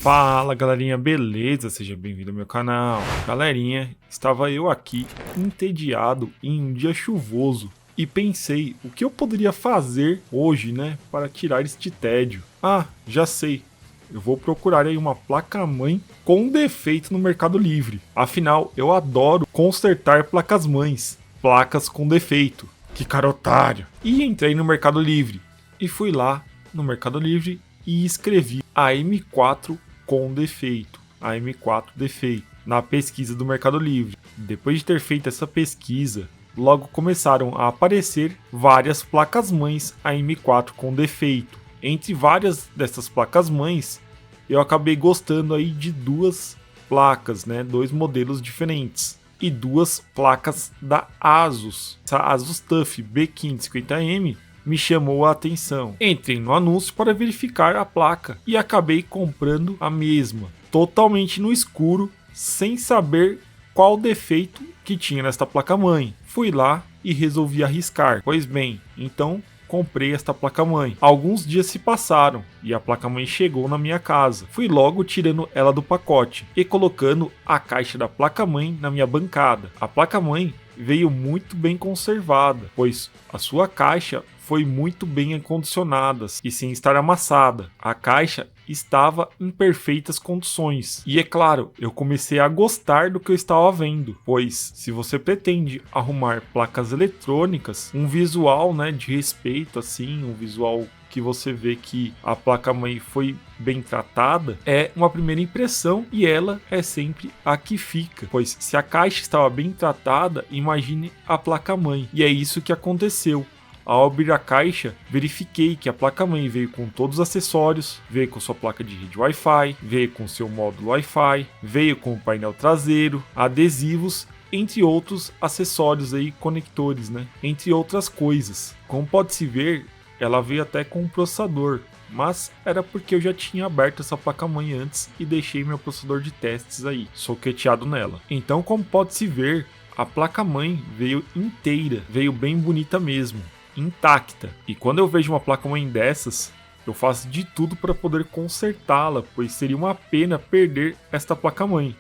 Fala galerinha, beleza? Seja bem-vindo ao meu canal. Galerinha, estava eu aqui entediado em um dia chuvoso e pensei o que eu poderia fazer hoje, né, para tirar este tédio. Ah, já sei. Eu vou procurar aí uma placa-mãe com defeito no Mercado Livre. Afinal, eu adoro consertar placas-mães, placas com defeito. Que cara otário. E entrei no Mercado Livre e fui lá no Mercado Livre e escrevi a M4 com defeito, a M4 defeito, na pesquisa do Mercado Livre. Depois de ter feito essa pesquisa, logo começaram a aparecer várias placas-mães AM4 com defeito. Entre várias dessas placas-mães, eu acabei gostando aí de duas placas, né, dois modelos diferentes. E duas placas da Asus, a Asus TUF B550M, me chamou a atenção. Entrei no anúncio para verificar a placa e acabei comprando a mesma, totalmente no escuro, sem saber qual defeito que tinha nesta placa-mãe. Fui lá e resolvi arriscar. Pois bem, então comprei esta placa-mãe. Alguns dias se passaram e a placa-mãe chegou na minha casa. Fui logo tirando ela do pacote e colocando a caixa da placa-mãe na minha bancada. A placa-mãe veio muito bem conservada, pois a sua caixa foi muito bem acondicionada e sem estar amassada. A caixa estava em perfeitas condições. E é claro, eu comecei a gostar do que eu estava vendo, pois se você pretende arrumar placas eletrônicas, um visual, né, de respeito assim, um visual que você vê que a placa-mãe foi bem tratada, é uma primeira impressão e ela é sempre a que fica. Pois se a caixa estava bem tratada, imagine a placa-mãe. E é isso que aconteceu. Ao abrir a caixa, verifiquei que a placa-mãe veio com todos os acessórios, veio com sua placa de rede Wi-Fi, veio com seu módulo Wi-Fi, veio com o painel traseiro, adesivos, entre outros acessórios aí, conectores, né? Entre outras coisas. Como pode-se ver, ela veio até com um processador, mas era porque eu já tinha aberto essa placa-mãe antes e deixei meu processador de testes aí, soqueteado nela. Então, como pode-se ver, a placa-mãe veio inteira, veio bem bonita mesmo, intacta. E quando eu vejo uma placa-mãe dessas, eu faço de tudo para poder consertá-la, pois seria uma pena perder esta placa-mãe.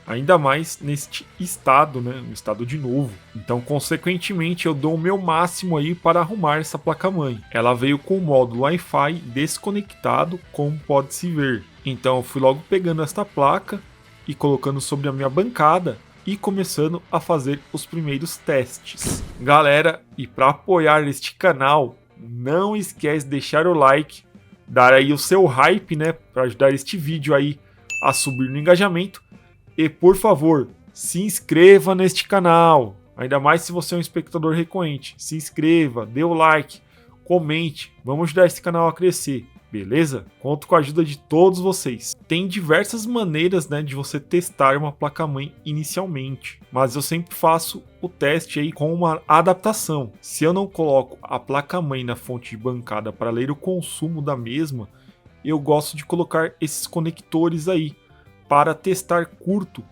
Ainda mais neste estado, né? Um estado de novo. Então, consequentemente, eu dou o meu máximo aí para arrumar essa placa-mãe. Ela veio com o módulo Wi-Fi desconectado, como pode-se ver. Então, eu fui logo pegando esta placa e colocando sobre a minha bancada e começando a fazer os primeiros testes. Galera, e para apoiar este canal, não esquece de deixar o like, dar aí o seu hype, né, para ajudar este vídeo aí a subir no engajamento. E por favor, se inscreva neste canal, ainda mais se você é um espectador recorrente. Se inscreva, dê o like, comente, vamos ajudar esse canal a crescer. Beleza? Conto com a ajuda de todos vocês. Tem diversas maneiras, né, de você testar uma placa-mãe inicialmente, mas eu sempre faço o teste aí com uma adaptação. Se eu não coloco a placa-mãe na fonte de bancada para ler o consumo da mesma, eu gosto de colocar esses conectores aí para testar curto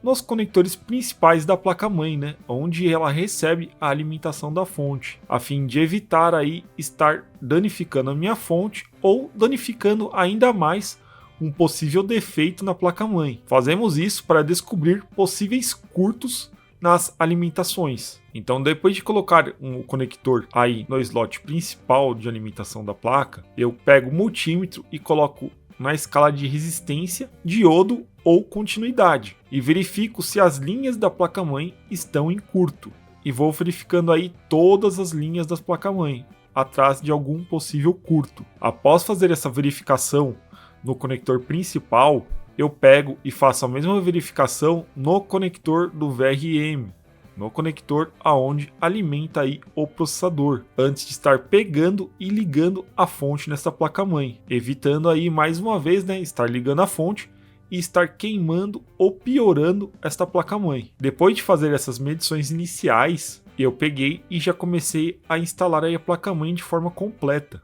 nos conectores principais da placa-mãe, né, onde ela recebe a alimentação da fonte, a fim de evitar aí estar danificando a minha fonte ou danificando ainda mais um possível defeito na placa-mãe. Fazemos isso para descobrir possíveis curtos nas alimentações. Então, depois de colocar um conector aí no slot principal de alimentação da placa, eu pego o multímetro e coloco na escala de resistência, diodo ou continuidade e verifico se as linhas da placa-mãe estão em curto e vou verificando aí todas as linhas das placa-mãe atrás de algum possível curto. Após fazer essa verificação no conector principal, eu pego e faço a mesma verificação no conector do VRM, no conector aonde alimenta aí o processador, antes de estar pegando e ligando a fonte nessa placa-mãe, evitando aí mais uma vez, né, estar ligando a fonte e estar queimando ou piorando esta placa-mãe. Depois de fazer essas medições iniciais, eu peguei e já comecei a instalar aí a placa-mãe de forma completa,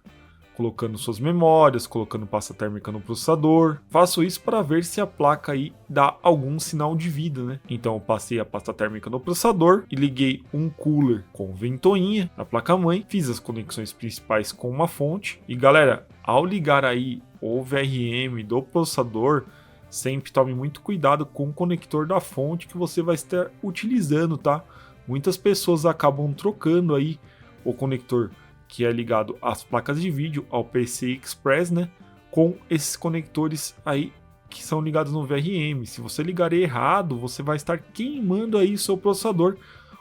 colocando suas memórias, colocando pasta térmica no processador. Faço isso para ver se a placa aí dá algum sinal de vida, né? Então eu passei a pasta térmica no processador e liguei um cooler com ventoinha na placa-mãe, fiz as conexões principais com uma fonte e galera, ao ligar aí ou VRM do processador, sempre tome muito cuidado com o conector da fonte que você vai estar utilizando, tá? Muitas pessoas acabam trocando aí o conector que é ligado às placas de vídeo, ao PCI Express, né? Com esses conectores aí que são ligados no VRM. Se você ligar errado, você vai estar queimando aí seu processador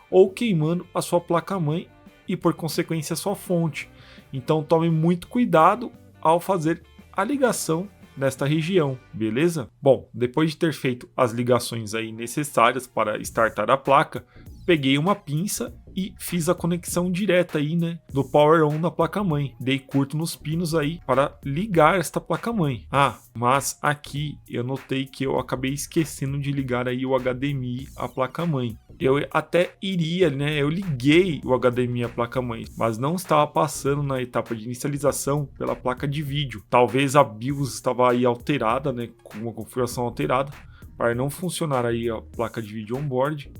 ou queimando a sua placa-mãe e por consequência a sua fonte. Então tome muito cuidado ao fazer a ligação nesta região, beleza? Bom, depois de ter feito as ligações aí necessárias para startar a placa, peguei uma pinça e fiz a conexão direta aí, né, do Power On da placa-mãe. Dei curto nos pinos aí para ligar esta placa-mãe. Ah, mas aqui eu notei que eu acabei esquecendo de ligar aí o HDMI à placa-mãe. Eu até iria, né, eu liguei o HDMI à placa-mãe, mas não estava passando na etapa de inicialização pela placa de vídeo. Talvez a BIOS estava aí alterada, né, com uma configuração alterada, para não funcionar aí a placa de vídeo onboard.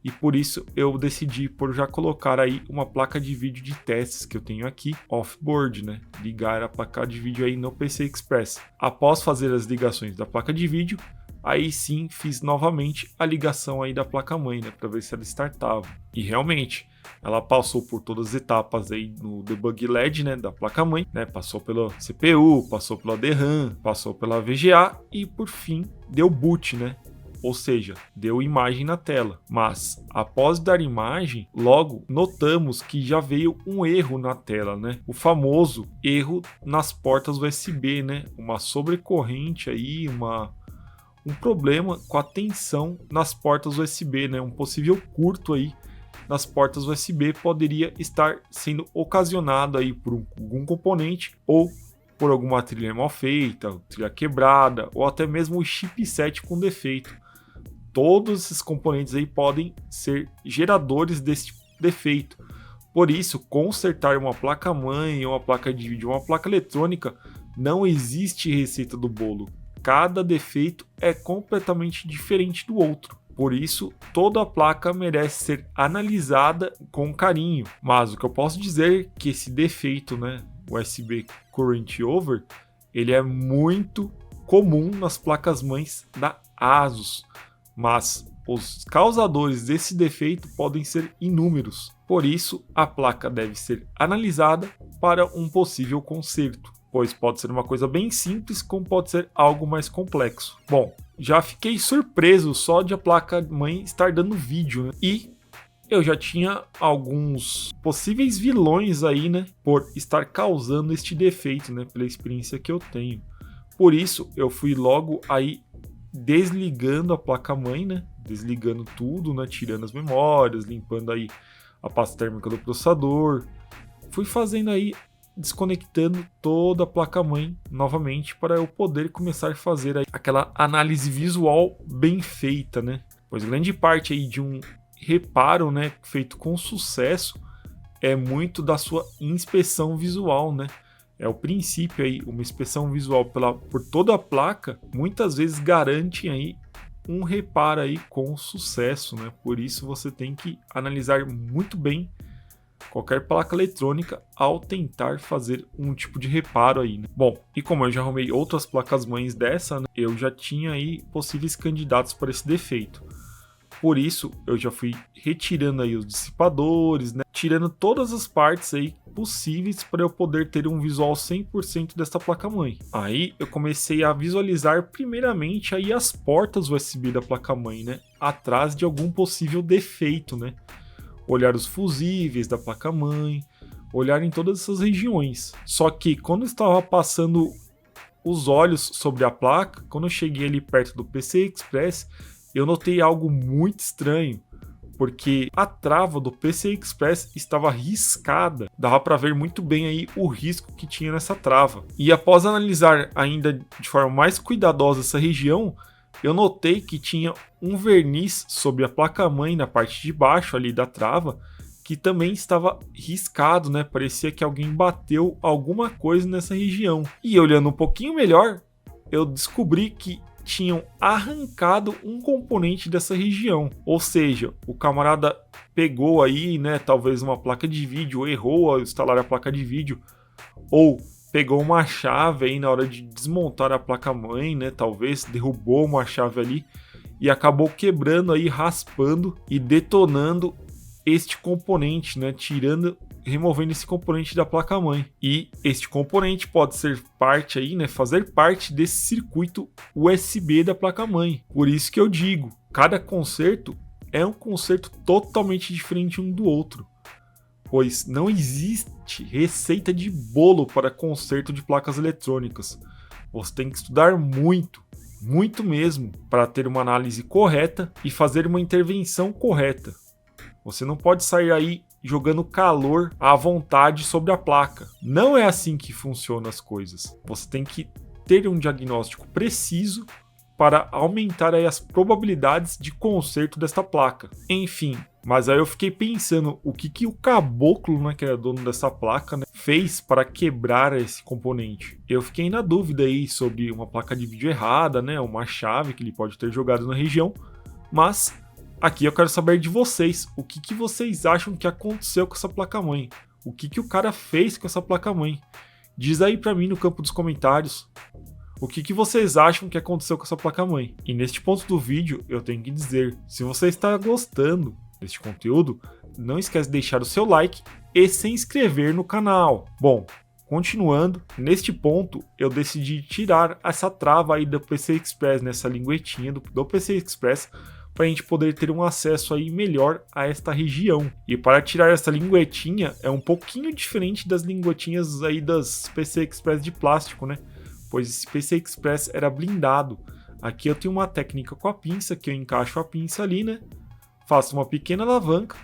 E por isso eu decidi por já colocar aí uma placa de vídeo de testes que eu tenho aqui off-board, né? Ligar a placa de vídeo aí no PCI Express. Após fazer as ligações da placa de vídeo, aí sim fiz novamente a ligação aí da placa-mãe, né? Para ver se ela startava. E realmente, ela passou por todas as etapas aí no debug LED, né? Da placa-mãe, né? Passou pela CPU, passou pela DRAM, passou pela VGA e por fim deu boot, né? Ou seja, deu imagem na tela. Mas, após dar imagem, logo notamos que já veio um erro na tela, né? O famoso erro nas portas USB, né? Uma sobrecorrente aí, um problema com a tensão nas portas USB, né? Um possível curto aí nas portas USB poderia estar sendo ocasionado aí por algum componente ou por alguma trilha mal feita, trilha quebrada ou até mesmo o chipset com defeito. Todos esses componentes aí podem ser geradores desse defeito. Por isso, consertar uma placa-mãe, uma placa de vídeo, uma placa eletrônica, não existe receita do bolo. Cada defeito é completamente diferente do outro. Por isso, toda a placa merece ser analisada com carinho. Mas o que eu posso dizer é que esse defeito, né, USB Current Over, ele é muito comum nas placas-mães da ASUS. Mas os causadores desse defeito podem ser inúmeros. Por isso, a placa deve ser analisada para um possível conserto, pois pode ser uma coisa bem simples, como pode ser algo mais complexo. Bom, já fiquei surpreso só de a placa-mãe estar dando vídeo, né? E eu já tinha alguns possíveis vilões aí, né, por estar causando este defeito, né, pela experiência que eu tenho. Por isso, eu fui logo aí desligando a placa-mãe, né? Desligando tudo, né? Tirando as memórias, limpando aí a pasta térmica do processador. Fui fazendo aí, desconectando toda a placa-mãe novamente para eu poder começar a fazer aí aquela análise visual bem feita, né? Pois grande parte aí de um reparo, né, feito com sucesso é muito da sua inspeção visual, né? É o princípio aí, uma inspeção visual por toda a placa, muitas vezes garante aí um reparo aí com sucesso, né? Por isso você tem que analisar muito bem qualquer placa eletrônica ao tentar fazer um tipo de reparo aí, né? Bom, e como eu já arrumei outras placas-mães dessa, né, eu já tinha aí possíveis candidatos para esse defeito. Por isso, eu já fui retirando aí os dissipadores, né? Tirando todas as partes aí possíveis para eu poder ter um visual 100% dessa placa-mãe. Aí eu comecei a visualizar primeiramente aí as portas USB da placa-mãe, né? Atrás de algum possível defeito, né? Olhar os fusíveis da placa-mãe, olhar em todas essas regiões. Só que quando eu estava passando os olhos sobre a placa, quando eu cheguei ali perto do PCI Express, eu notei algo muito estranho, porque a trava do PCI Express estava riscada. Dava para ver muito bem aí o risco que tinha nessa trava. E após analisar ainda de forma mais cuidadosa essa região, eu notei que tinha um verniz sobre a placa-mãe na parte de baixo ali da trava, que também estava riscado, né? Parecia que alguém bateu alguma coisa nessa região. E olhando um pouquinho melhor, eu descobri que tinham arrancado um componente dessa região, ou seja, o camarada pegou aí, né, talvez uma placa de vídeo, errou ao instalar a placa de vídeo, ou pegou uma chave aí na hora de desmontar a placa-mãe, né? Talvez derrubou uma chave ali e acabou quebrando aí, raspando e detonando este componente, né? Removendo esse componente da placa-mãe. E este componente pode ser parte aí, né? Fazer parte desse circuito USB da placa-mãe. Por isso que eu digo, cada conserto é um conserto totalmente diferente um do outro, pois não existe receita de bolo para conserto de placas eletrônicas. Você tem que estudar muito, muito mesmo, para ter uma análise correta e fazer uma intervenção correta. Você não pode sair aí jogando calor à vontade sobre a placa. Não é assim que funcionam as coisas. Você tem que ter um diagnóstico preciso para aumentar aí as probabilidades de conserto desta placa. Enfim, mas aí eu fiquei pensando o que o caboclo, né, que era dono dessa placa, né, fez para quebrar esse componente. Eu fiquei na dúvida aí sobre uma placa de vídeo errada, né, uma chave que ele pode ter jogado na região, mas aqui eu quero saber de vocês, o que vocês acham que aconteceu com essa placa-mãe? O que o cara fez com essa placa-mãe? Diz aí para mim no campo dos comentários. O que vocês acham que aconteceu com essa placa-mãe? E neste ponto do vídeo, eu tenho que dizer, se você está gostando deste conteúdo, não esquece de deixar o seu like e se inscrever no canal. Bom, continuando, neste ponto, eu decidi tirar essa trava aí do PCI Express, nessa linguetinha do PCI Express, para a gente poder ter um acesso aí melhor a esta região. E para tirar essa linguetinha, é um pouquinho diferente das linguetinhas aí das PCI Express de plástico, né? Pois esse PCI Express era blindado. Aqui eu tenho uma técnica com a pinça, que eu encaixo a pinça ali, né? Faço uma pequena alavanca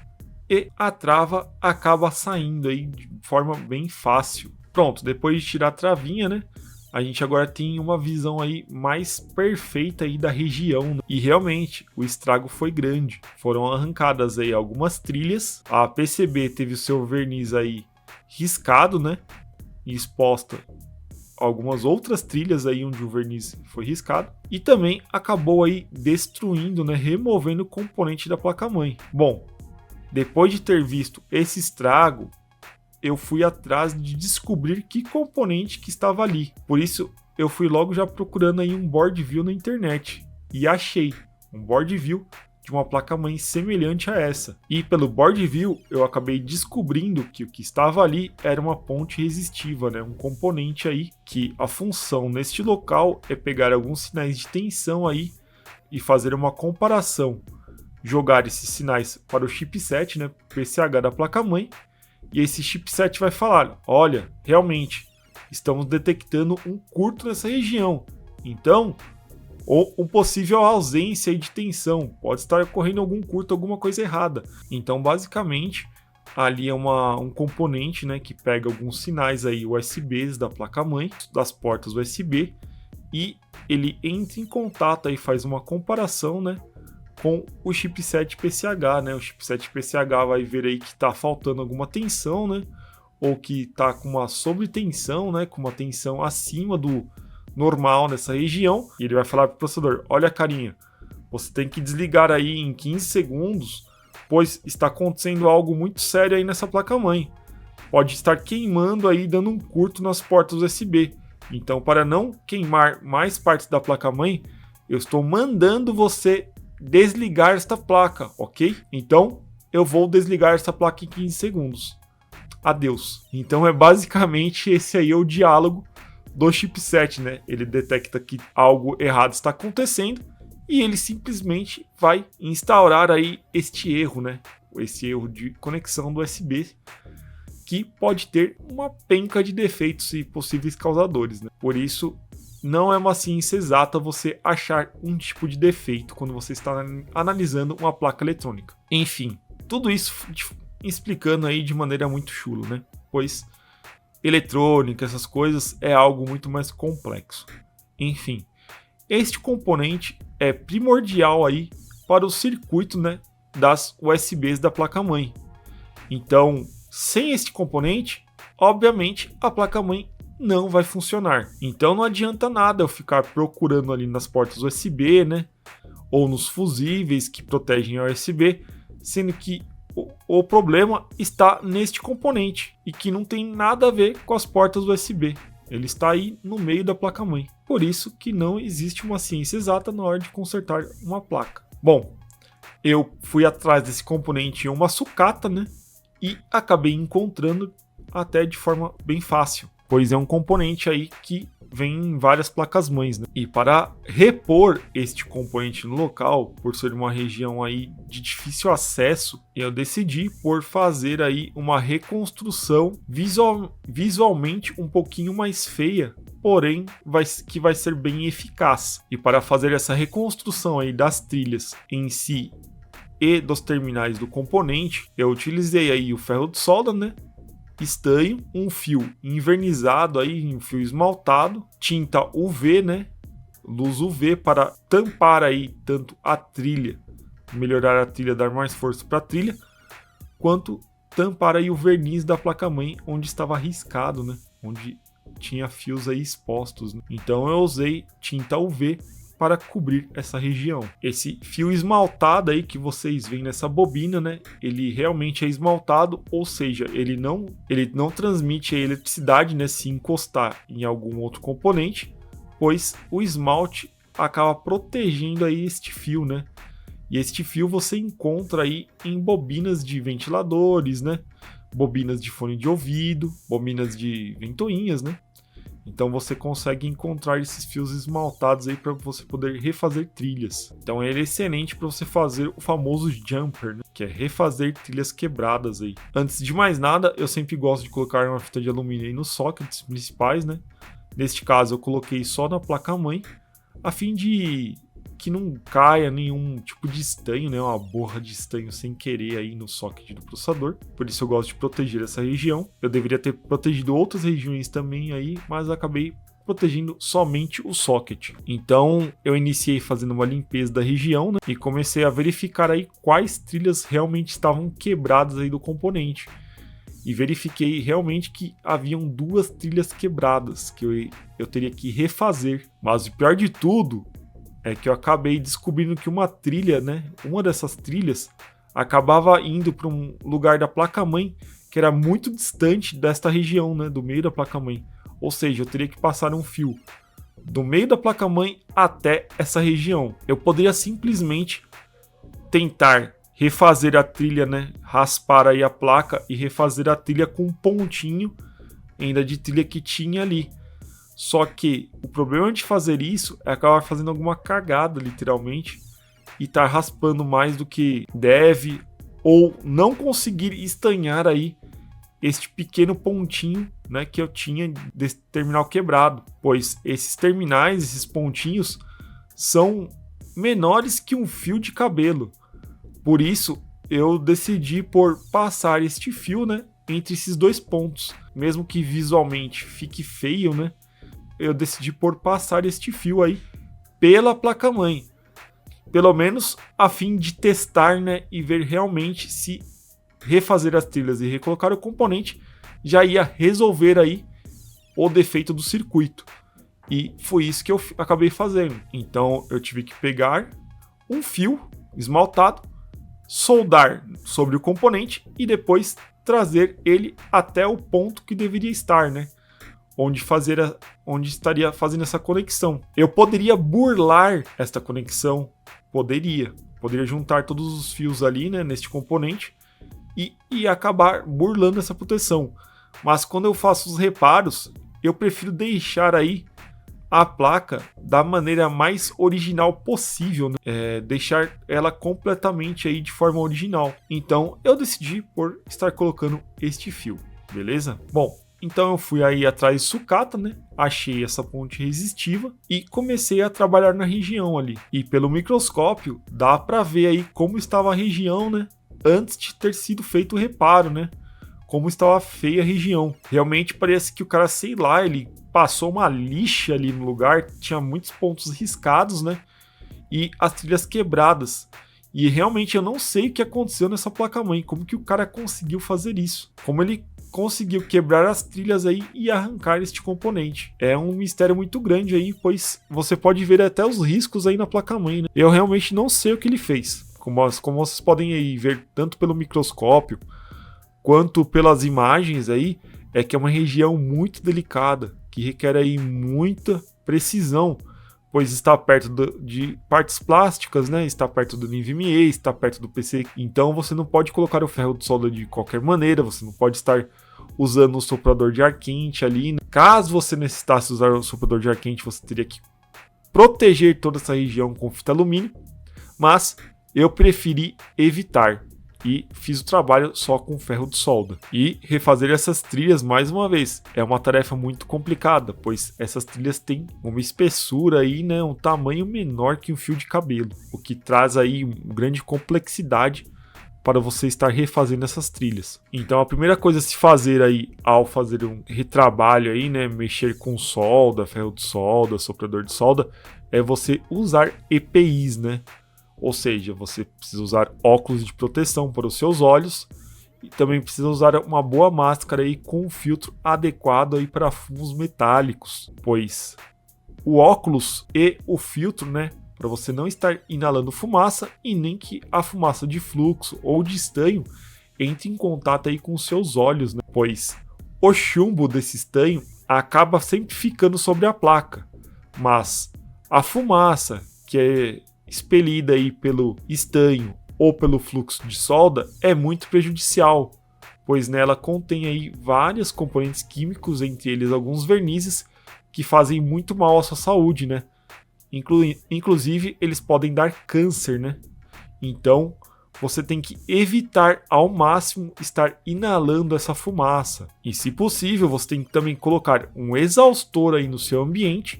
e a trava acaba saindo aí de forma bem fácil. Pronto, depois de tirar a travinha, né? A gente agora tem uma visão aí mais perfeita aí da região, né? E realmente o estrago foi grande. Foram arrancadas aí algumas trilhas. A PCB teve o seu verniz aí riscado, né? E exposta algumas outras trilhas aí onde o verniz foi riscado e também acabou aí destruindo, né, removendo o componente da placa-mãe. Bom, depois de ter visto esse estrago, eu fui atrás de descobrir que componente que estava ali. Por isso, eu fui logo já procurando aí um board view na internet e achei um board view de uma placa-mãe semelhante a essa. E pelo board view eu acabei descobrindo que o que estava ali era uma ponte resistiva, né? Um componente aí que a função neste local é pegar alguns sinais de tensão aí e fazer uma comparação, jogar esses sinais para o chipset, né, PCH da placa-mãe, e esse chipset vai falar: olha, realmente estamos detectando um curto nessa região, então ou uma possível ausência de tensão, pode estar ocorrendo algum curto, alguma coisa errada. Então, basicamente, ali é um componente, né, que pega alguns sinais aí USBs da placa-mãe, das portas USB, e ele entra em contato e faz uma comparação, né, com o chipset PCH, né? O chipset PCH vai ver aí que está faltando alguma tensão, né, ou que está com uma sobretensão, né, com uma tensão acima do normal nessa região, e ele vai falar para o processador: olha, carinha, você tem que desligar aí em 15 segundos, pois está acontecendo algo muito sério aí nessa placa-mãe. Pode estar queimando aí, dando um curto nas portas USB. Então, para não queimar mais partes da placa-mãe, eu estou mandando você desligar esta placa, ok? Então, eu vou desligar essa placa em 15 segundos. Adeus. Então, é basicamente esse aí é o diálogo do chipset, né? Ele detecta que algo errado está acontecendo e ele simplesmente vai instaurar aí este erro, né? Esse erro de conexão do USB, que pode ter uma penca de defeitos e possíveis causadores, né? Por isso, não é uma ciência exata você achar um tipo de defeito quando você está analisando uma placa eletrônica. Enfim, tudo isso explicando aí de maneira muito chula, né? Pois eletrônica, essas coisas, é algo muito mais complexo. Enfim, este componente é primordial aí para o circuito, né, das USBs da placa-mãe. Então, sem este componente, obviamente a placa-mãe não vai funcionar. Então não adianta nada eu ficar procurando ali nas portas USB, né, ou nos fusíveis que protegem a USB, sendo que o problema está neste componente e que não tem nada a ver com as portas USB. Ele está aí no meio da placa-mãe. Por isso que não existe uma ciência exata na hora de consertar uma placa. Bom, eu fui atrás desse componente em uma sucata, né? E acabei encontrando até de forma bem fácil, pois é um componente aí que vem em várias placas-mães, né? E para repor este componente no local, por ser uma região aí de difícil acesso, eu decidi por fazer aí uma reconstrução visualmente um pouquinho mais feia, porém que vai ser bem eficaz. E para fazer essa reconstrução aí das trilhas em si e dos terminais do componente, eu utilizei aí o ferro de solda, né? Estanho, um fio invernizado aí, um fio esmaltado, tinta UV, né? Luz UV para tampar aí tanto a trilha, melhorar a trilha, dar mais força para a trilha, quanto tampar aí o verniz da placa-mãe onde estava riscado, né? Onde tinha fios aí expostos, né? Então eu usei tinta UV para cobrir essa região. Esse fio esmaltado aí que vocês veem nessa bobina, né? Ele realmente é esmaltado, ou seja, ele não transmite a eletricidade, né? Se encostar em algum outro componente, pois o esmalte acaba protegendo aí este fio, né? E este fio você encontra aí em bobinas de ventiladores, né? Bobinas de fone de ouvido, bobinas de ventoinhas, né? Então você consegue encontrar esses fios esmaltados aí para você poder refazer trilhas. Então ele é excelente para você fazer o famoso jumper, né? Que é refazer trilhas quebradas aí. Antes de mais nada, eu sempre gosto de colocar uma fita de alumínio aí nos sockets principais, né? Neste caso eu coloquei só na placa-mãe, a fim de que não caia nenhum tipo de estanho, né? Uma borra de estanho sem querer aí no socket do processador. Por isso eu gosto de proteger essa região. Eu deveria ter protegido outras regiões também aí, mas acabei protegendo somente o socket. Então eu iniciei fazendo uma limpeza da região, né? E comecei a verificar aí quais trilhas realmente estavam quebradas aí do componente. E verifiquei realmente que haviam 2 trilhas quebradas que eu teria que refazer. Mas o pior de tudo é que eu acabei descobrindo que uma trilha, né? Uma dessas trilhas acabava indo para um lugar da placa-mãe que era muito distante desta região, né? Do meio da placa-mãe. Ou seja, eu teria que passar um fio do meio da placa-mãe até essa região. Eu poderia simplesmente tentar refazer a trilha, né? Raspar aí a placa e refazer a trilha com um pontinho ainda de trilha que tinha ali. Só que o problema de fazer isso é acabar fazendo alguma cagada, literalmente, e estar raspando mais do que deve, ou não conseguir estanhar aí este pequeno pontinho, né, que eu tinha desse terminal quebrado, pois esses terminais, esses pontinhos, são menores que um fio de cabelo. Por isso, eu decidi por passar este fio, né, entre esses 2 pontos, mesmo que visualmente fique feio, né? Eu decidi por passar este fio aí pela placa-mãe. Pelo menos a fim de testar, né, e ver realmente se refazer as trilhas e recolocar o componente já ia resolver aí o defeito do circuito. E foi isso que eu acabei fazendo. Então eu tive que pegar um fio esmaltado, soldar sobre o componente e depois trazer ele até o ponto que deveria estar, né? Onde estaria fazendo essa conexão. Eu poderia burlar esta conexão, poderia juntar todos os fios ali, né, neste componente e acabar burlando essa proteção. Mas quando eu faço os reparos, eu prefiro deixar aí a placa da maneira mais original possível, né? Deixar ela completamente aí de forma original. Então eu decidi por estar colocando este fio, beleza? Bom, então eu fui aí atrás de sucata, né? Achei essa ponte resistiva e comecei a trabalhar na região ali. E pelo microscópio dá para ver aí como estava a região, né? Antes de ter sido feito o reparo, né? Como estava feia a região. Realmente parece que o cara, sei lá, ele passou uma lixa ali no lugar, tinha muitos pontos riscados, né? E as trilhas quebradas. E realmente eu não sei o que aconteceu nessa placa-mãe, como que o cara conseguiu fazer isso. Como ele conseguiu quebrar as trilhas aí e arrancar este componente. É um mistério muito grande aí, pois você pode ver até os riscos aí na placa-mãe, né? Eu realmente não sei o que ele fez. Como vocês podem aí ver tanto pelo microscópio quanto pelas imagens aí, é que é uma região muito delicada, que requer aí muita precisão, pois está perto de partes plásticas, né? Está perto do NVMe, está perto do PC. Então você não pode colocar o ferro de solda de qualquer maneira, você não pode estar usando o soprador de ar quente ali, né? Caso você necessitasse usar o soprador de ar quente, você teria que proteger toda essa região com fita alumínio, mas eu preferi evitar e fiz o trabalho só com ferro de solda. E refazer essas trilhas, mais uma vez, é uma tarefa muito complicada, pois essas trilhas têm uma espessura aí, né, um tamanho menor que um fio de cabelo, o que traz aí uma grande complexidade para você estar refazendo essas trilhas. Então a primeira coisa a se fazer aí, ao fazer um retrabalho aí, né, mexer com solda, ferro de solda, soprador de solda, é você usar EPIs, né? Ou seja, você precisa usar óculos de proteção para os seus olhos e também precisa usar uma boa máscara aí com um filtro adequado aí para fumos metálicos, pois o óculos e o filtro, né, para você não estar inalando fumaça e nem que a fumaça de fluxo ou de estanho entre em contato aí com os seus olhos, né, pois o chumbo desse estanho acaba sempre ficando sobre a placa, mas a fumaça que é expelida aí pelo estanho ou pelo fluxo de solda é muito prejudicial, pois nela contém aí vários componentes químicos, entre eles alguns vernizes que fazem muito mal à sua saúde, né? Inclusive eles podem dar câncer, né? Então você tem que evitar ao máximo estar inalando essa fumaça. E se possível, você tem que também colocar um exaustor aí no seu ambiente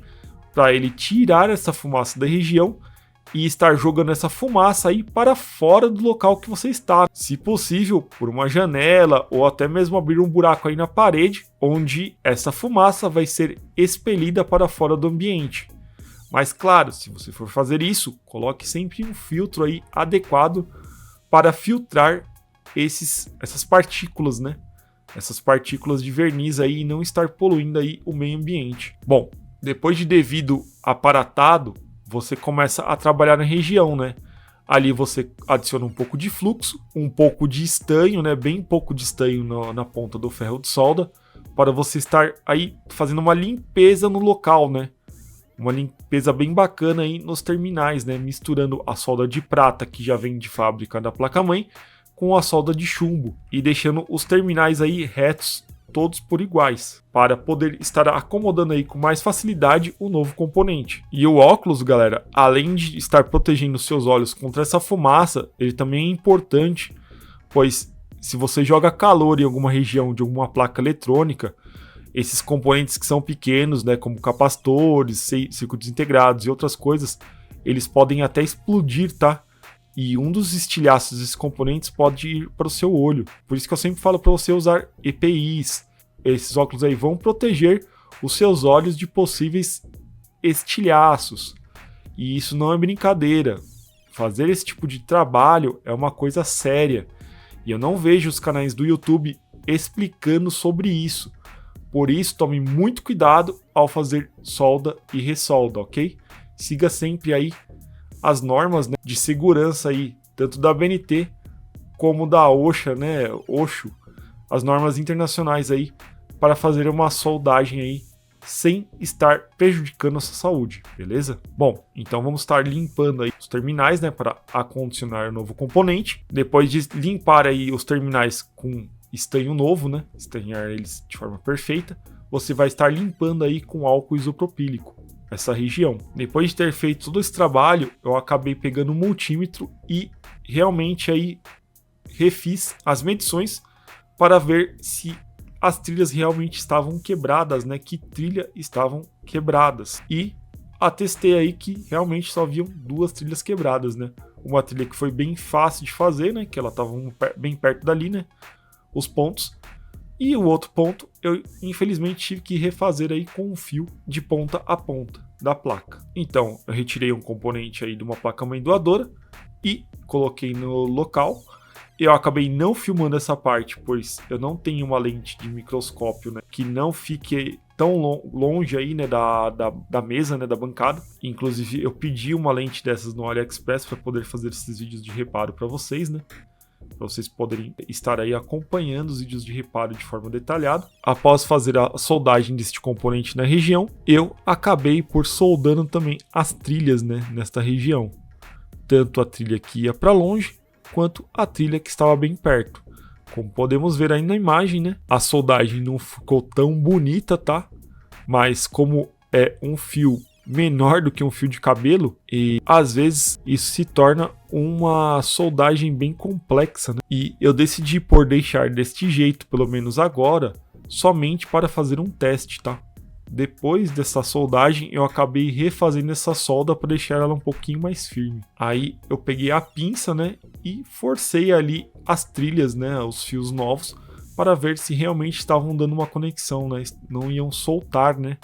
para ele tirar essa fumaça da região e estar jogando essa fumaça aí para fora do local que você está. Se possível, por uma janela ou até mesmo abrir um buraco aí na parede, onde essa fumaça vai ser expelida para fora do ambiente. Mas claro, se você for fazer isso, coloque sempre um filtro aí adequado para filtrar essas partículas, né? Essas partículas de verniz aí e não estar poluindo aí o meio ambiente. Bom, depois de devido aparatado, você começa a trabalhar na região, né? Ali você adiciona um pouco de fluxo, um pouco de estanho, né? Bem pouco de estanho na ponta do ferro de solda, para você estar aí fazendo uma limpeza no local, né? Uma limpeza bem bacana aí nos terminais, né? Misturando a solda de prata que já vem de fábrica da placa-mãe com a solda de chumbo e deixando os terminais aí retos, todos por iguais, para poder estar acomodando aí com mais facilidade o novo componente. E o óculos, galera, além de estar protegendo seus olhos contra essa fumaça, ele também é importante, pois se você joga calor em alguma região de alguma placa eletrônica, esses componentes que são pequenos, né, como capacitores, circuitos integrados e outras coisas, eles podem até explodir, tá? E um dos estilhaços desses componentes pode ir para o seu olho. Por isso que eu sempre falo para você usar EPIs. Esses óculos aí vão proteger os seus olhos de possíveis estilhaços. E isso não é brincadeira. Fazer esse tipo de trabalho é uma coisa séria. E eu não vejo os canais do YouTube explicando sobre isso. Por isso, tome muito cuidado ao fazer solda e ressolda, ok? Siga sempre aí as normas, né, de segurança aí, tanto da ABNT como da OSHA, né, OSHO, as normas internacionais aí, para fazer uma soldagem aí sem estar prejudicando a sua saúde, beleza? Bom, então vamos estar limpando aí os terminais, né, para acondicionar o novo componente. Depois de limpar aí os terminais com estanho novo, né, estanhar eles de forma perfeita, você vai estar limpando aí com álcool isopropílico essa região. Depois de ter feito todo esse trabalho, eu acabei pegando um multímetro e realmente aí refiz as medições para ver se as trilhas realmente estavam quebradas, né? Que trilha estavam quebradas. E atestei aí que realmente só haviam 2 trilhas quebradas, né? Uma trilha que foi bem fácil de fazer, né? Que ela estava bem perto dali, né? Os pontos. E o outro ponto, eu infelizmente tive que refazer aí com um fio de ponta a ponta da placa. Então, eu retirei um componente aí de uma placa-mãe doadora e coloquei no local. Eu acabei não filmando essa parte, pois eu não tenho uma lente de microscópio, né, que não fique tão longe aí, né, da mesa, né, da bancada. Inclusive, eu pedi uma lente dessas no AliExpress para poder fazer esses vídeos de reparo para vocês, né? para vocês poderem estar aí acompanhando os vídeos de reparo de forma detalhada. Após fazer a soldagem deste componente na região, eu acabei por soldando também as trilhas, né, nesta região. Tanto a trilha que ia para longe, quanto a trilha que estava bem perto. Como podemos ver aí na imagem, né, a soldagem não ficou tão bonita, tá? Mas como é um fio menor do que um fio de cabelo, e às vezes isso se torna uma soldagem bem complexa, né? E eu decidi por deixar deste jeito, pelo menos agora, somente para fazer um teste, tá? Depois dessa soldagem, eu acabei refazendo essa solda para deixar ela um pouquinho mais firme. Aí eu peguei a pinça, né, e forcei ali as trilhas, né, os fios novos, para ver se realmente estavam dando uma conexão, né, não iam soltar, né.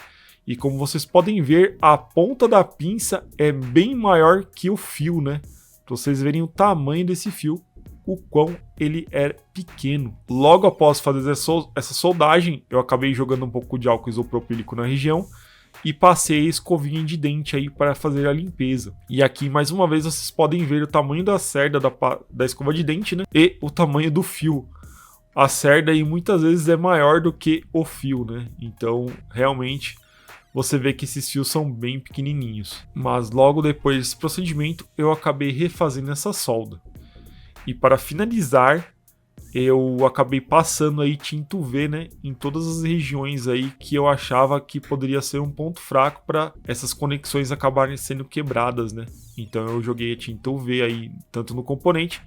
E como vocês podem ver, a ponta da pinça é bem maior que o fio, né? Para vocês verem o tamanho desse fio, o quão ele é pequeno. Logo após fazer essa soldagem, eu acabei jogando um pouco de álcool isopropílico na região e passei a escovinha de dente aí para fazer a limpeza. E aqui, mais uma vez, vocês podem ver o tamanho da cerda da escova de dente, né? E o tamanho do fio. A cerda aí muitas vezes é maior do que o fio, né? Então, realmente, você vê que esses fios são bem pequenininhos. Mas logo depois desse procedimento, eu acabei refazendo essa solda. E para finalizar, eu acabei passando aí tinta UV, né, em todas as regiões aí que eu achava que poderia ser um ponto fraco para essas conexões acabarem sendo quebradas, né? Então eu joguei a tinta UV aí tanto no componente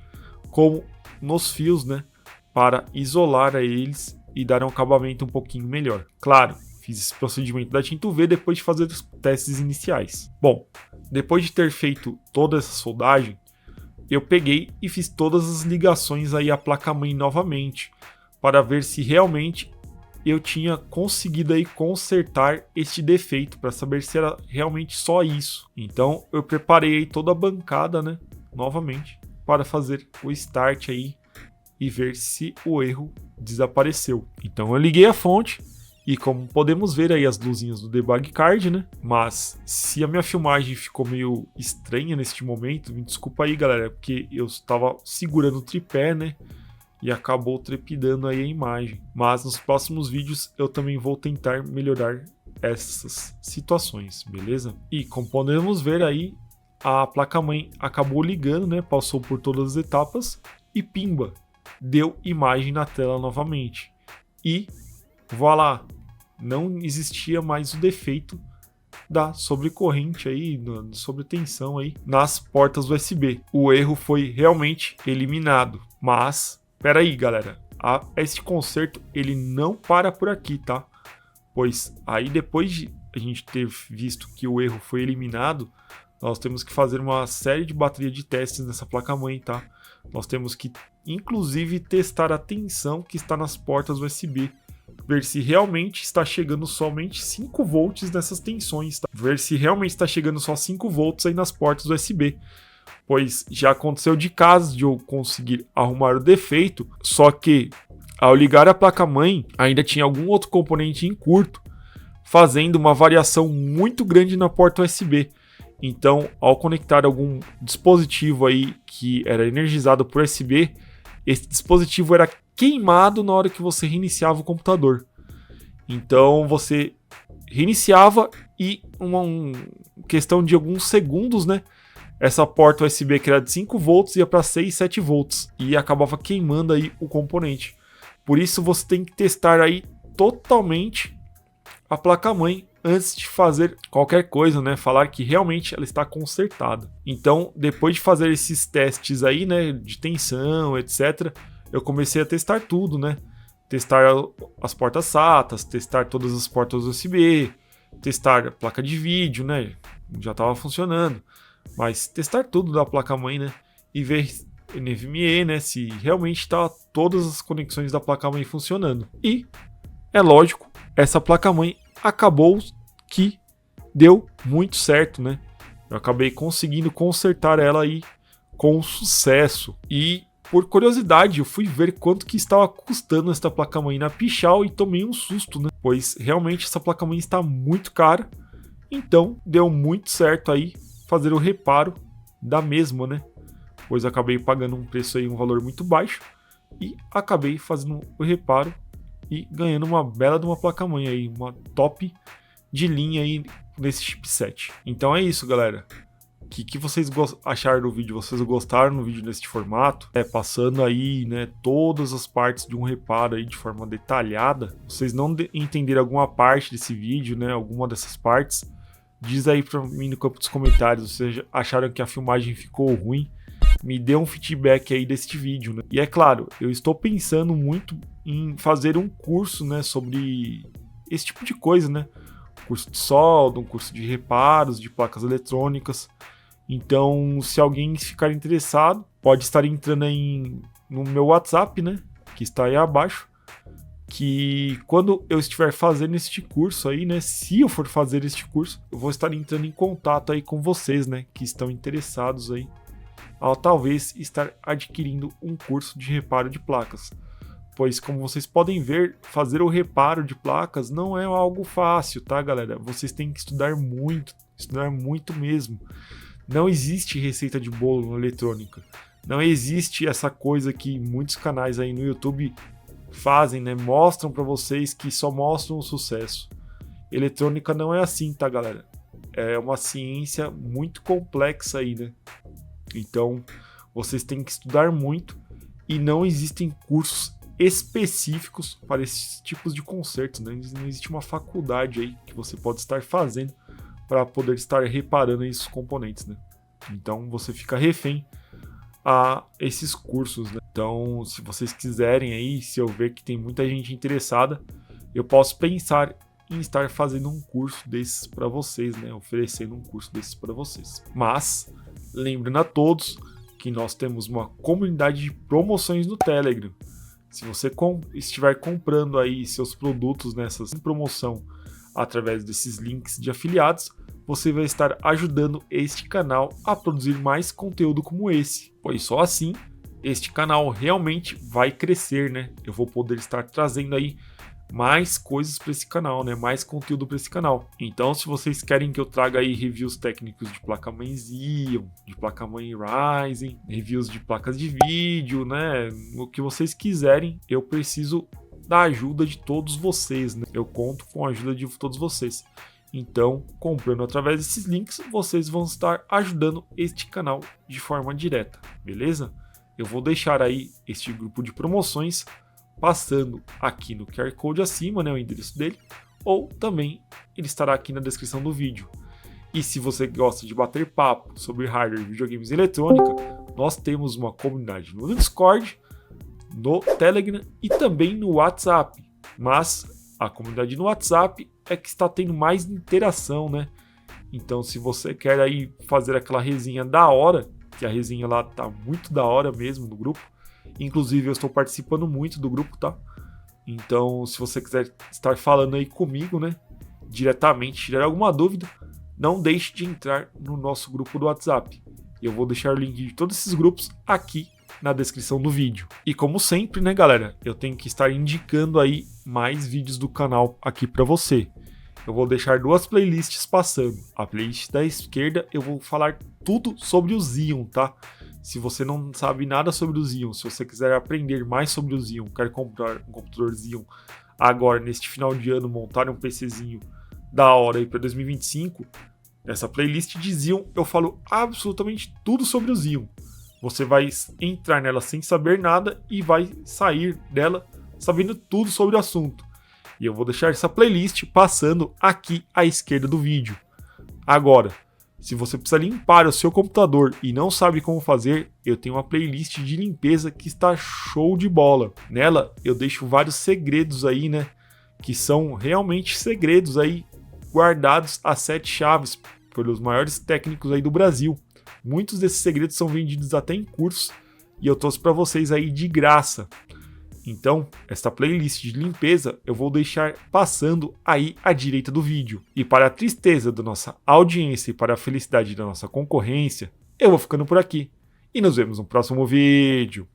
como nos fios, né, para isolar eles e dar um acabamento um pouquinho melhor. Claro, fiz esse procedimento da tinta UV depois de fazer os testes iniciais. Bom, depois de ter feito toda essa soldagem, eu peguei e fiz todas as ligações aí à placa-mãe novamente, para ver se realmente eu tinha conseguido aí consertar este defeito, para saber se era realmente só isso. Então eu preparei aí toda a bancada, né, novamente, para fazer o start aí e ver se o erro desapareceu. Então eu liguei a fonte, e como podemos ver aí as luzinhas do debug card, né? Mas se a minha filmagem ficou meio estranha neste momento, me desculpa aí, galera, porque eu estava segurando o tripé, né? E acabou trepidando aí a imagem. Mas nos próximos vídeos eu também vou tentar melhorar essas situações, beleza? E como podemos ver aí, a placa-mãe acabou ligando, né? Passou por todas as etapas e pimba, deu imagem na tela novamente. E voilá! Não existia mais o defeito da sobrecorrente aí, da sobretensão aí nas portas USB. O erro foi realmente eliminado. Mas, peraí, galera, esse conserto ele não para por aqui, tá? Pois aí depois de a gente ter visto que o erro foi eliminado, nós temos que fazer uma série de bateria de testes nessa placa-mãe, tá? Nós temos que, inclusive, testar a tensão que está nas portas USB. Ver se realmente está chegando somente 5 volts nessas tensões, tá? Ver se realmente está chegando só 5 volts aí nas portas USB. Pois já aconteceu de casos de eu conseguir arrumar o defeito, só que ao ligar a placa-mãe ainda tinha algum outro componente em curto, fazendo uma variação muito grande na porta USB. Então, ao conectar algum dispositivo aí que era energizado por USB, esse dispositivo era queimado na hora que você reiniciava o computador. Então você reiniciava e uma questão de alguns segundos, né? Essa porta USB que era de 5 volts ia para 6, 7 volts e acabava queimando aí o componente. Por isso você tem que testar aí totalmente a placa-mãe antes de fazer qualquer coisa, né? Falar que realmente ela está consertada. Então, depois de fazer esses testes aí, né, de tensão, etc., eu comecei a testar tudo, né? Testar as portas SATA, testar todas as portas USB, testar a placa de vídeo, né? Já estava funcionando. Mas testar tudo da placa-mãe, né? E ver NVMe, né? Se realmente está todas as conexões da placa-mãe funcionando. E, é lógico, essa placa-mãe acabou que deu muito certo, né? Eu acabei conseguindo consertar ela aí com sucesso. E por curiosidade, eu fui ver quanto que estava custando essa placa-mãe na Pichau e tomei um susto, né? Pois realmente essa placa-mãe está muito cara. Então deu muito certo aí fazer o reparo da mesma, né? pois acabei pagando um preço aí, um valor muito baixo, e acabei fazendo o reparo e ganhando uma bela de uma placa-mãe aí, uma top de linha aí nesse chipset. Então é isso, galera. O que vocês acharam do vídeo? Vocês gostaram do vídeo nesse formato? Passando aí, né, todas as partes de um reparo aí de forma detalhada. Vocês não entenderam alguma parte desse vídeo, né, alguma dessas partes? Diz aí pra mim no campo dos comentários. Vocês acharam que a filmagem ficou ruim? Me dê um feedback aí deste vídeo, né? E é claro, eu estou pensando muito em fazer um curso, né, sobre esse tipo de coisa, né? Um curso de solda, um curso de reparos de placas eletrônicas. Então, se alguém ficar interessado, pode estar entrando aí no meu WhatsApp, né, que está aí abaixo, que quando eu estiver fazendo este curso aí, né, se eu for fazer este curso, eu vou estar entrando em contato aí com vocês, né, que estão interessados aí, ao talvez estar adquirindo um curso de reparo de placas. Pois, como vocês podem ver, fazer o reparo de placas não é algo fácil, tá, galera? Vocês têm que estudar muito mesmo. Não existe receita de bolo na eletrônica. Não existe essa coisa que muitos canais aí no YouTube fazem, né? Mostram para vocês que só mostram o sucesso. Eletrônica não é assim, tá, galera? É uma ciência muito complexa aí, né? Então, vocês têm que estudar muito e não existem cursos específicos para esses tipos de consertos, né? Não existe uma faculdade aí que você pode estar fazendo para poder estar reparando esses componentes, né? Então você fica refém a esses cursos, né? Então, se vocês quiserem aí, se eu ver que tem muita gente interessada, eu posso pensar em estar fazendo um curso desses para vocês, né? Oferecendo um curso desses para vocês. Mas lembrando a todos que nós temos uma comunidade de promoções no Telegram. Se você estiver comprando aí seus produtos nessas promoção através desses links de afiliados, você vai estar ajudando este canal a produzir mais conteúdo como esse, pois só assim este canal realmente vai crescer, né? Eu vou poder estar trazendo aí mais coisas para esse canal, né? Mais conteúdo para esse canal. Então, se vocês querem que eu traga aí reviews técnicos de placa-mãe Xeon, de placa-mãe Ryzen, reviews de placas de vídeo, né? O que vocês quiserem, eu preciso da ajuda de todos vocês, né? Eu conto com a ajuda de todos vocês. Então, comprando através desses links, vocês vão estar ajudando este canal de forma direta, beleza? Eu vou deixar aí este grupo de promoções passando aqui no QR Code acima, né, o endereço dele, ou também ele estará aqui na descrição do vídeo. E se você gosta de bater papo sobre hardware, videogames e eletrônica, nós temos uma comunidade no Discord, no Telegram e também no WhatsApp. Mas a comunidade no WhatsApp é que está tendo mais interação, né? Então, se você quer aí fazer aquela resenha da hora, que a resenha lá tá muito da hora mesmo no grupo, inclusive eu estou participando muito do grupo, tá? Então, se você quiser estar falando aí comigo, né, diretamente, tirar alguma dúvida, não deixe de entrar no nosso grupo do WhatsApp. Eu vou deixar o link de todos esses grupos aqui na descrição do vídeo. E como sempre, né, galera, eu tenho que estar indicando aí mais vídeos do canal aqui para você. Eu vou deixar duas playlists passando. A playlist da esquerda eu vou falar tudo sobre o Xeon, tá? Se você não sabe nada sobre o Xeon, se você quiser aprender mais sobre o Xeon, quer comprar um computador Xeon agora, neste final de ano, montar um PCzinho da hora aí para 2025, nessa playlist de Xeon eu falo absolutamente tudo sobre o Xeon. Você vai entrar nela sem saber nada e vai sair dela sabendo tudo sobre o assunto. E eu vou deixar essa playlist passando aqui à esquerda do vídeo. Agora, se você precisa limpar o seu computador e não sabe como fazer, eu tenho uma playlist de limpeza que está show de bola. Nela eu deixo vários segredos aí, né? Que são realmente segredos aí, guardados a 7 chaves pelos maiores técnicos aí do Brasil. Muitos desses segredos são vendidos até em cursos e eu trouxe para vocês aí de graça. Então, esta playlist de limpeza eu vou deixar passando aí à direita do vídeo. E para a tristeza da nossa audiência e para a felicidade da nossa concorrência, eu vou ficando por aqui. E nos vemos no próximo vídeo.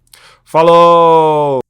Falou!